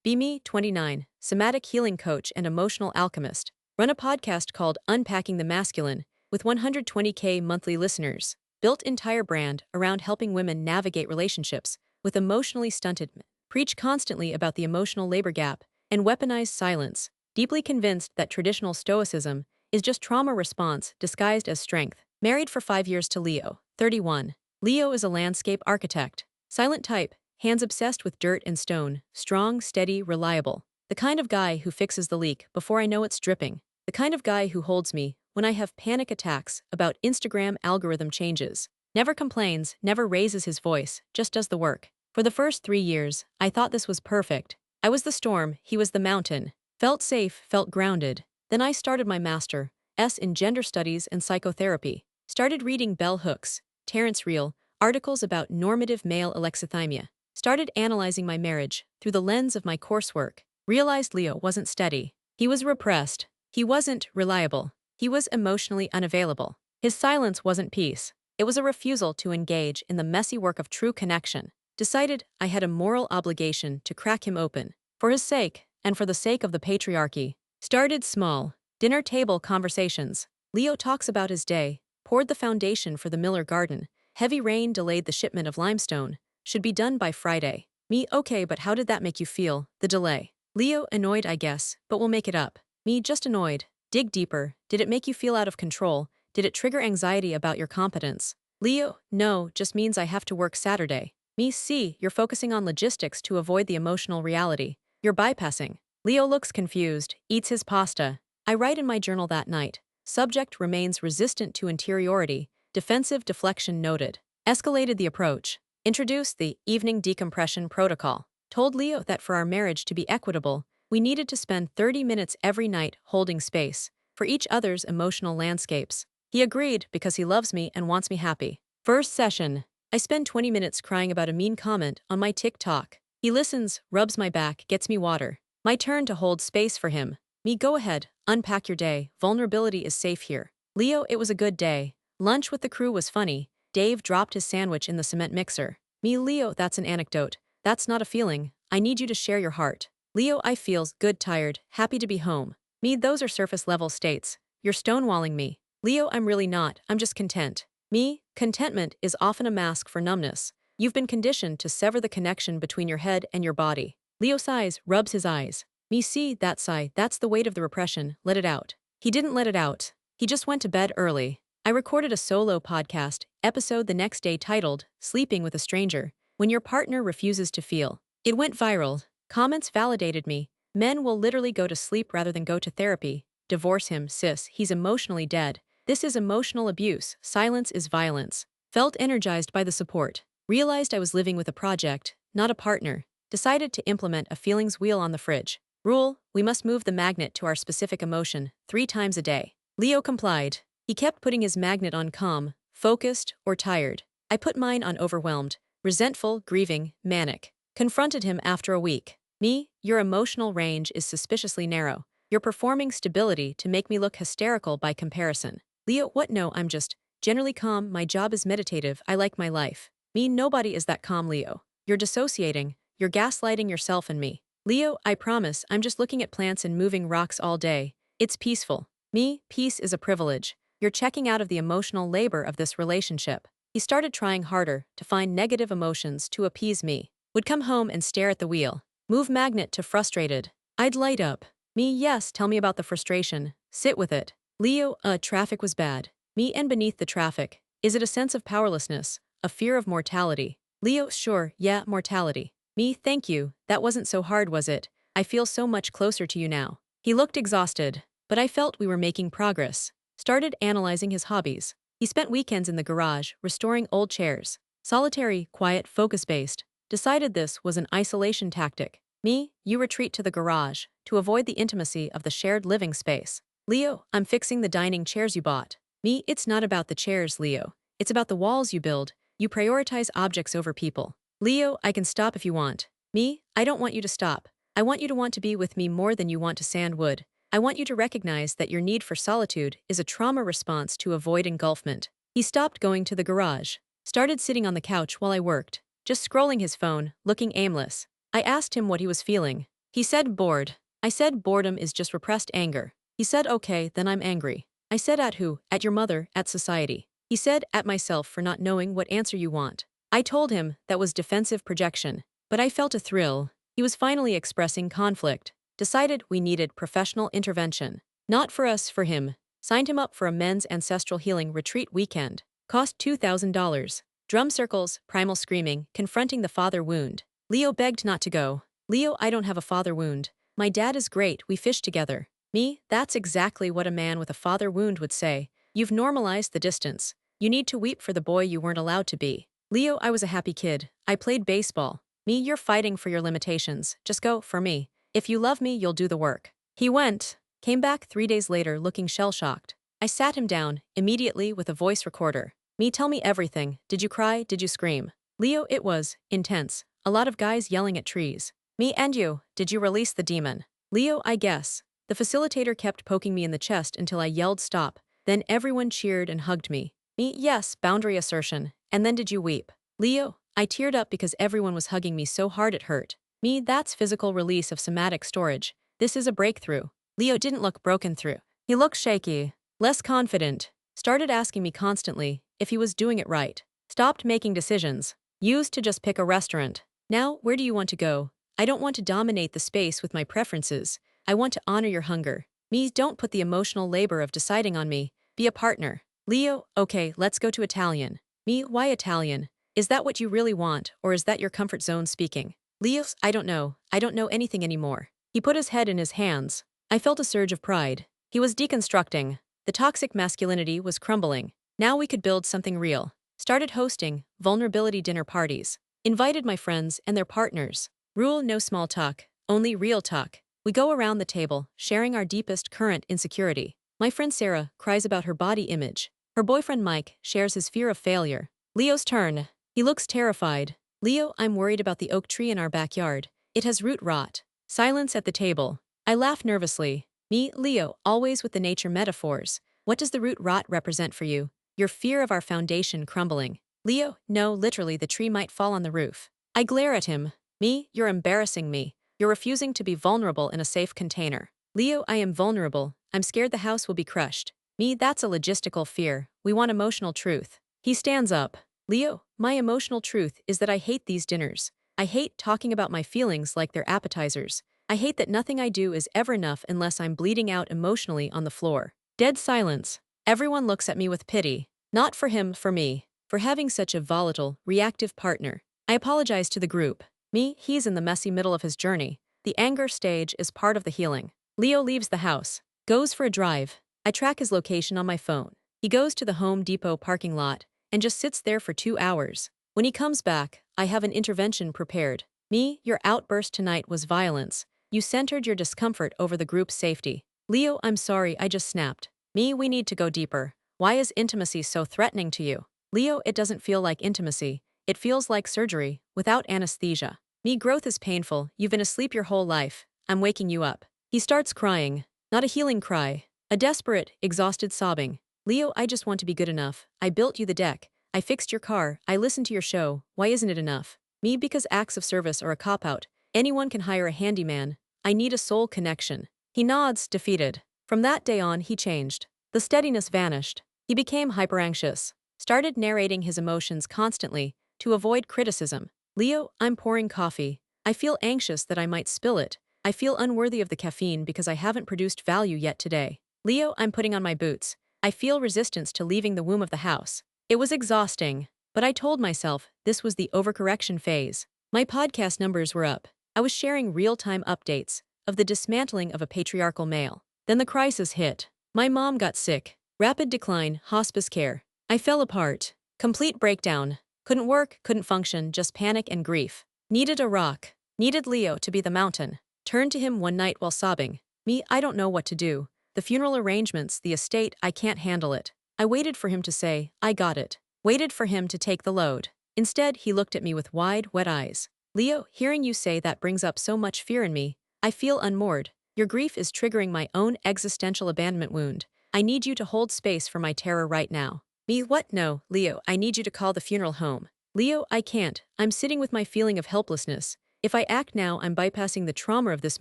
Be me, 29, somatic healing coach and emotional alchemist. Run a podcast called Unpacking the Masculine with 120K monthly listeners. Built entire brand around helping women navigate relationships with emotionally stunted men. Preach constantly about the emotional labor gap and weaponized silence. Deeply convinced that traditional stoicism is just trauma response disguised as strength. Married for 5 years to Leo, 31. Leo is a landscape architect. Silent type, hands obsessed with dirt and stone, strong, steady, reliable. The kind of guy who fixes the leak before I know it's dripping. The kind of guy who holds me when I have panic attacks about Instagram algorithm changes. Never complains, never raises his voice, just does the work. For the first 3 years, I thought this was perfect. I was the storm, he was the mountain. Felt safe, felt grounded. Then I started my master's in gender studies and psychotherapy. Started reading bell hooks, Terrence Real, articles about normative male alexithymia. Started analyzing my marriage through the lens of my coursework. Realized Leo wasn't steady. He was repressed. He wasn't reliable. He was emotionally unavailable. His silence wasn't peace. It was a refusal to engage in the messy work of true connection. Decided I had a moral obligation to crack him open. For his sake, and for the sake of the patriarchy. Started small. Dinner table conversations. Leo talks about his day. Poured the foundation for the Miller Garden. Heavy rain delayed the shipment of limestone. Should be done by Friday. Me, okay, but how did that make you feel, the delay? Leo, annoyed I guess, but we'll make it up. Me, just annoyed. Dig deeper. Did it make you feel out of control? Did it trigger anxiety about your competence? Leo, no, just means I have to work Saturday. Me, see, you're focusing on logistics to avoid the emotional reality. You're bypassing. Leo looks confused, eats his pasta. I write in my journal that night. Subject remains resistant to interiority. Defensive deflection noted. Escalated the approach. Introduced the evening decompression protocol. Told Leo that for our marriage to be equitable, we needed to spend 30 minutes every night holding space for each other's emotional landscapes. He agreed because he loves me and wants me happy. First session. I spend 20 minutes crying about a mean comment on my TikTok. He listens, rubs my back, gets me water. My turn to hold space for him. Me, go ahead, unpack your day. Vulnerability is safe here. Leo, it was a good day. Lunch with the crew was funny. Dave dropped his sandwich in the cement mixer. Me, Leo, that's an anecdote. That's not a feeling. I need you to share your heart. Leo, I feels good, tired, happy to be home. Me, those are surface level states. You're stonewalling me. Leo, I'm really not. I'm just content. Me, contentment is often a mask for numbness. You've been conditioned to sever the connection between your head and your body. Leo sighs, rubs his eyes. Me, see, that sigh, that's the weight of the repression. Let it out. He didn't let it out. He just went to bed early. I recorded a solo podcast episode the next day titled, Sleeping with a Stranger, When Your Partner Refuses to Feel. It went viral. Comments validated me. Men will literally go to sleep rather than go to therapy. Divorce him, sis, he's emotionally dead. This is emotional abuse. Silence is violence. Felt energized by the support. Realized I was living with a project, not a partner. Decided to implement a feelings wheel on the fridge. Rule, we must move the magnet to our specific emotion 3 times a day. Leo complied. He kept putting his magnet on calm, focused, or tired. I put mine on overwhelmed, resentful, grieving, manic. Confronted him after a week. Me, your emotional range is suspiciously narrow. You're performing stability to make me look hysterical by comparison. Leo, what? No, I'm just generally calm. My job is meditative. I like my life. Me, nobody is that calm, Leo. You're dissociating. You're gaslighting yourself and me. Leo, I promise, I'm just looking at plants and moving rocks all day. It's peaceful. Me, peace is a privilege. You're checking out of the emotional labor of this relationship. He started trying harder to find negative emotions to appease me. Would come home and stare at the wheel. Move magnet to frustrated. I'd light up. Me, yes, tell me about the frustration. Sit with it. Leo, traffic was bad. Me, and beneath the traffic. Is it a sense of powerlessness? A fear of mortality? Leo, sure, yeah, mortality. Me, thank you. That wasn't so hard, was it? I feel so much closer to you now. He looked exhausted, but I felt we were making progress. Started analyzing his hobbies. He spent weekends in the garage, restoring old chairs. Solitary, quiet, focus-based. Decided this was an isolation tactic. Me, you retreat to the garage, to avoid the intimacy of the shared living space. Leo, I'm fixing the dining chairs you bought. Me, it's not about the chairs, Leo. It's about the walls you build. You prioritize objects over people. Leo, I can stop if you want. Me, I don't want you to stop. I want you to want to be with me more than you want to sand wood. I want you to recognize that your need for solitude is a trauma response to avoid engulfment. He stopped going to the garage. Started sitting on the couch while I worked, just scrolling his phone, looking aimless. I asked him what he was feeling. He said bored. I said boredom is just repressed anger. He said okay, then I'm angry. I said at who? At your mother, at society. He said at myself for not knowing what answer you want. I told him that was defensive projection. But I felt a thrill. He was finally expressing conflict. Decided we needed professional intervention. Not for us, for him. Signed him up for a men's ancestral healing retreat weekend. Cost $2,000. Drum circles, primal screaming, confronting the father wound. Leo begged not to go. Leo, I don't have a father wound. My dad is great, we fish together. Me, that's exactly what a man with a father wound would say. You've normalized the distance. You need to weep for the boy you weren't allowed to be. Leo, I was a happy kid. I played baseball. Me, you're fighting for your limitations. Just go, for me. If you love me, you'll do the work. He went. Came back 3 days later looking shell-shocked. I sat him down, immediately with a voice recorder. Me, tell me everything. Did you cry? Did you scream? Leo, it was intense. A lot of guys yelling at trees. Me, and you, did you release the demon? Leo, I guess. The facilitator kept poking me in the chest until I yelled stop. Then everyone cheered and hugged me. Me, yes, boundary assertion. And then did you weep? Leo, I teared up because everyone was hugging me so hard it hurt. Me, that's physical release of somatic storage. This is a breakthrough. Leo didn't look broken through. He looked shaky, less confident. Started asking me constantly if he was doing it right. Stopped making decisions. Used to just pick a restaurant. Now, where do you want to go? I don't want to dominate the space with my preferences. I want to honor your hunger. Me, don't put the emotional labor of deciding on me. Be a partner. Leo, okay, let's go to Italian. Me, why Italian? Is that what you really want, or is that your comfort zone speaking? Leo, I don't know. I don't know anything anymore. He put his head in his hands. I felt a surge of pride. He was deconstructing. The toxic masculinity was crumbling. Now we could build something real. Started hosting vulnerability dinner parties. Invited my friends and their partners. Rule no small talk, only real talk. We go around the table, sharing our deepest current insecurity. My friend Sarah cries about her body image. Her boyfriend Mike shares his fear of failure. Leo's turn. He looks terrified. Leo, I'm worried about the oak tree in our backyard. It has root rot. Silence at the table. I laugh nervously. Me, Leo, always with the nature metaphors. What does the root rot represent for you? Your fear of our foundation crumbling. Leo, no, literally the tree might fall on the roof. I glare at him. Me, you're embarrassing me. You're refusing to be vulnerable in a safe container. Leo, I am vulnerable. I'm scared the house will be crushed. Me, that's a logistical fear. We want emotional truth. He stands up. Leo, my emotional truth is that I hate these dinners. I hate talking about my feelings like they're appetizers. I hate that nothing I do is ever enough unless I'm bleeding out emotionally on the floor. Dead silence. Everyone looks at me with pity. Not for him, for me. For having such a volatile, reactive partner. I apologize to the group. Me, he's in the messy middle of his journey. The anger stage is part of the healing. Leo leaves the house. Goes for a drive. I track his location on my phone. He goes to the Home Depot parking lot and just sits there for 2 hours. When he comes back, I have an intervention prepared. Me, your outburst tonight was violence. You centered your discomfort over the group's safety. Leo, I'm sorry, I just snapped. Me, we need to go deeper. Why is intimacy so threatening to you? Leo, it doesn't feel like intimacy. It feels like surgery, without anesthesia. Me, growth is painful. You've been asleep your whole life. I'm waking you up. He starts crying. Not a healing cry. A desperate, exhausted sobbing. Leo, I just want to be good enough. I built you the deck. I fixed your car. I listened to your show. Why isn't it enough? Me, because acts of service are a cop-out. Anyone can hire a handyman. I need a soul connection. He nods, defeated. From that day on, he changed. The steadiness vanished. He became hyper-anxious. Started narrating his emotions constantly to avoid criticism. Leo, I'm pouring coffee. I feel anxious that I might spill it. I feel unworthy of the caffeine because I haven't produced value yet today. Leo, I'm putting on my boots. I feel resistance to leaving the womb of the house. It was exhausting, but I told myself this was the overcorrection phase. My podcast numbers were up. I was sharing real-time updates of the dismantling of a patriarchal male. Then the crisis hit. My mom got sick. Rapid decline, hospice care. I fell apart. Complete breakdown. Couldn't work, couldn't function, just panic and grief. Needed a rock. Needed Leo to be the mountain. Turned to him one night while sobbing. Me, I don't know what to do. The funeral arrangements, the estate, I can't handle it. I waited for him to say, I got it. Waited for him to take the load. Instead, he looked at me with wide, wet eyes. Leo, hearing you say that brings up so much fear in me. I feel unmoored. Your grief is triggering my own existential abandonment wound. I need you to hold space for my terror right now. Me, what? No, Leo, I need you to call the funeral home. Leo, I can't. I'm sitting with my feeling of helplessness. If I act now, I'm bypassing the trauma of this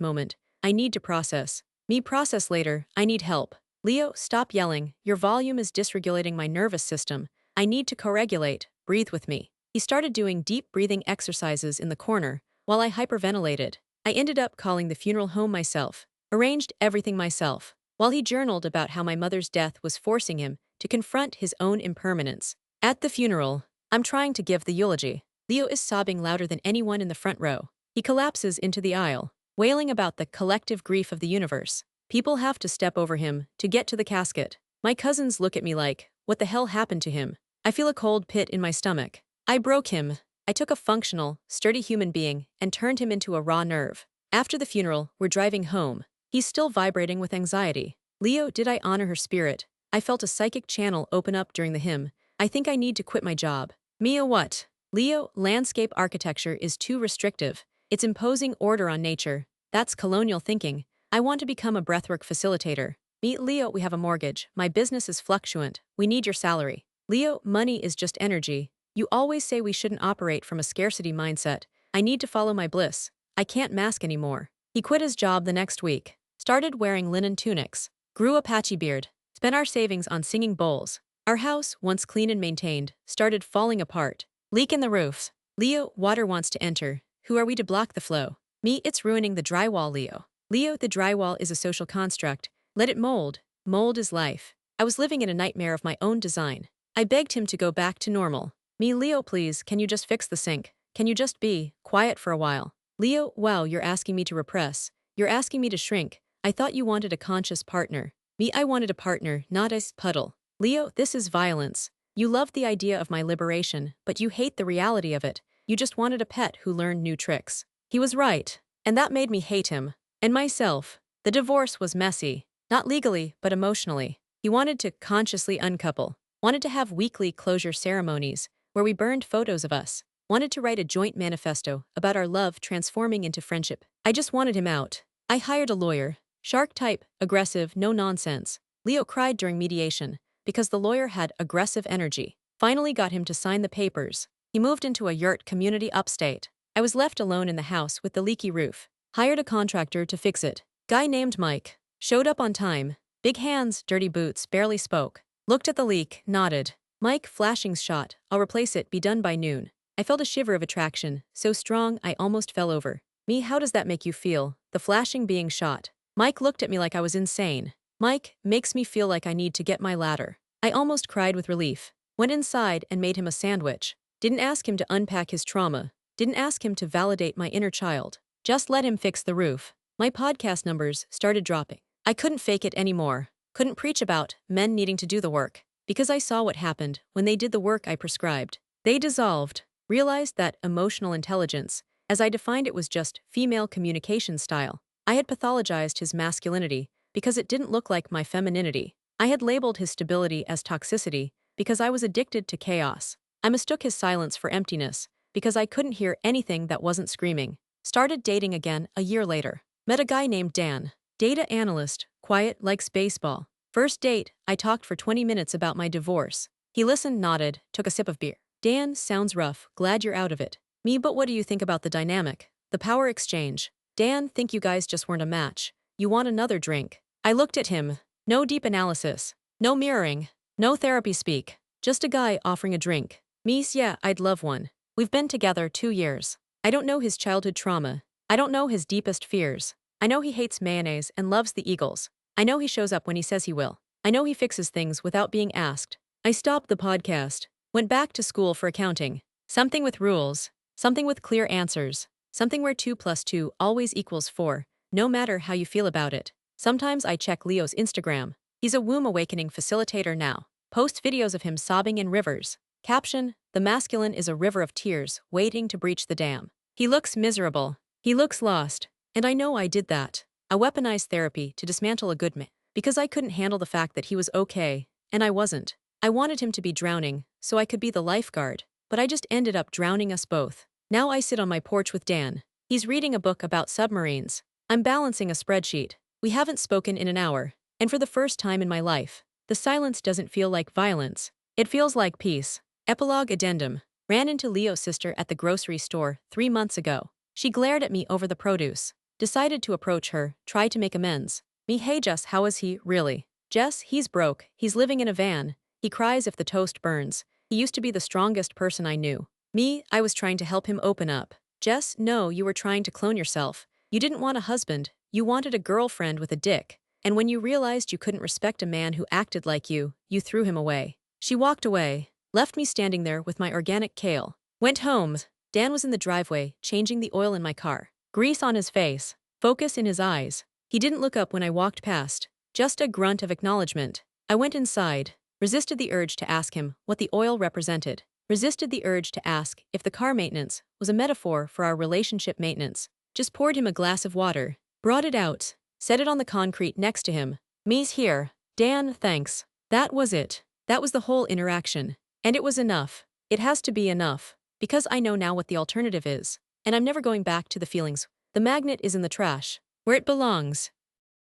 moment. I need to process. Me process later, I need help. Leo, stop yelling. Your volume is dysregulating my nervous system. I need to co-regulate. Breathe with me. He started doing deep breathing exercises in the corner, while I hyperventilated. I ended up calling the funeral home myself, arranged everything myself, while he journaled about how my mother's death was forcing him to confront his own impermanence. At the funeral, I'm trying to give the eulogy. Leo is sobbing louder than anyone in the front row. He collapses into the aisle, wailing about the collective grief of the universe. People have to step over him to get to the casket. My cousins look at me like, what the hell happened to him? I feel a cold pit in my stomach. I broke him. I took a functional, sturdy human being and turned him into a raw nerve. After the funeral, we're driving home. He's still vibrating with anxiety. Leo, did I honor her spirit? I felt a psychic channel open up during the hymn. I think I need to quit my job. Mia, what? Leo, landscape architecture is too restrictive. It's imposing order on nature. That's colonial thinking. I want to become a breathwork facilitator. Me, Leo, we have a mortgage. My business is fluctuant. We need your salary. Leo, money is just energy. You always say we shouldn't operate from a scarcity mindset. I need to follow my bliss. I can't mask anymore. He quit his job the next week, started wearing linen tunics, grew a patchy beard, spent our savings on singing bowls. Our house, once clean and maintained, started falling apart. Leak in the roofs. Leo, water wants to enter. Who are we to block the flow? Me, it's ruining the drywall, Leo. Leo, the drywall is a social construct. Let it mold. Mold is life. I was living in a nightmare of my own design. I begged him to go back to normal. Me, Leo, please, can you just fix the sink? Can you just be quiet for a while? Leo, wow, you're asking me to repress. You're asking me to shrink. I thought you wanted a conscious partner. Me, I wanted a partner, not a puddle. Leo, this is violence. You loved the idea of my liberation, but you hate the reality of it. You just wanted a pet who learned new tricks. He was right, and that made me hate him. And myself. The divorce was messy. Not legally, but emotionally. He wanted to consciously uncouple. Wanted to have weekly closure ceremonies, where we burned photos of us. Wanted to write a joint manifesto about our love transforming into friendship. I just wanted him out. I hired a lawyer. Shark type, aggressive, no nonsense. Leo cried during mediation, because the lawyer had aggressive energy. Finally got him to sign the papers. He moved into a yurt community upstate. I was left alone in the house with the leaky roof. Hired a contractor to fix it. Guy named Mike. Showed up on time. Big hands, dirty boots, barely spoke. Looked at the leak, nodded. Mike, flashing's shot. I'll replace it, be done by noon. I felt a shiver of attraction, so strong I almost fell over. Me, how does that make you feel? The flashing being shot. Mike looked at me like I was insane. Mike, makes me feel like I need to get my ladder. I almost cried with relief. Went inside and made him a sandwich. Didn't ask him to unpack his trauma. Didn't ask him to validate my inner child. Just let him fix the roof. My podcast numbers started dropping. I couldn't fake it anymore. Couldn't preach about men needing to do the work. Because I saw what happened when they did the work I prescribed. They dissolved. Realized that emotional intelligence, as I defined it, was just female communication style. I had pathologized his masculinity because it didn't look like my femininity. I had labeled his stability as toxicity because I was addicted to chaos. I mistook his silence for emptiness because I couldn't hear anything that wasn't screaming. Started dating again a year later. Met a guy named Dan. Data analyst, quiet, likes baseball. First date, I talked for 20 minutes about my divorce. He listened, nodded, took a sip of beer. Dan, sounds rough, glad you're out of it. Me, but what do you think about the dynamic? The power exchange. Dan, think you guys just weren't a match. You want another drink. I looked at him. No deep analysis. No mirroring. No therapy speak. Just a guy offering a drink. Me's, yeah, I'd love one. We've been together 2 years. I don't know his childhood trauma. I don't know his deepest fears. I know he hates mayonnaise and loves the Eagles. I know he shows up when he says he will. I know he fixes things without being asked. I stopped the podcast. Went back to school for accounting. Something with rules. Something with clear answers. Something where 2 + 2 always equals 4, no matter how you feel about it. Sometimes I check Leo's Instagram. He's a womb awakening facilitator now. Post videos of him sobbing in rivers. Caption, the masculine is a river of tears waiting to breach the dam. He looks miserable. He looks lost. And I know I did that. I weaponized therapy to dismantle a good man. Because I couldn't handle the fact that he was okay, and I wasn't. I wanted him to be drowning, so I could be the lifeguard. But I just ended up drowning us both. Now I sit on my porch with Dan. He's reading a book about submarines. I'm balancing a spreadsheet. We haven't spoken in an hour. And for the first time in my life, the silence doesn't feel like violence. It feels like peace. Epilogue addendum. Ran into Leo's sister at the grocery store 3 months ago. She glared at me over the produce. Decided to approach her, try to make amends. Me, hey Jess, how is he, really? Jess, he's broke, he's living in a van. He cries if the toast burns. He used to be the strongest person I knew. Me, I was trying to help him open up. Jess, no, you were trying to clone yourself. You didn't want a husband, you wanted a girlfriend with a dick. And when you realized you couldn't respect a man who acted like you threw him away. She walked away, left me standing there with my organic kale. Went home. Dan was in the driveway, changing the oil in my car. Grease on his face, focus in his eyes. He didn't look up when I walked past, just a grunt of acknowledgement. I went inside, resisted the urge to ask him what the oil represented, resisted the urge to ask if the car maintenance was a metaphor for our relationship maintenance. Just poured him a glass of water, brought it out, set it on the concrete next to him. Me's here. Dan, thanks. That was it. That was the whole interaction. And it was enough. It has to be enough. Because I know now what the alternative is. And I'm never going back to the feelings. The magnet is in the trash, where it belongs.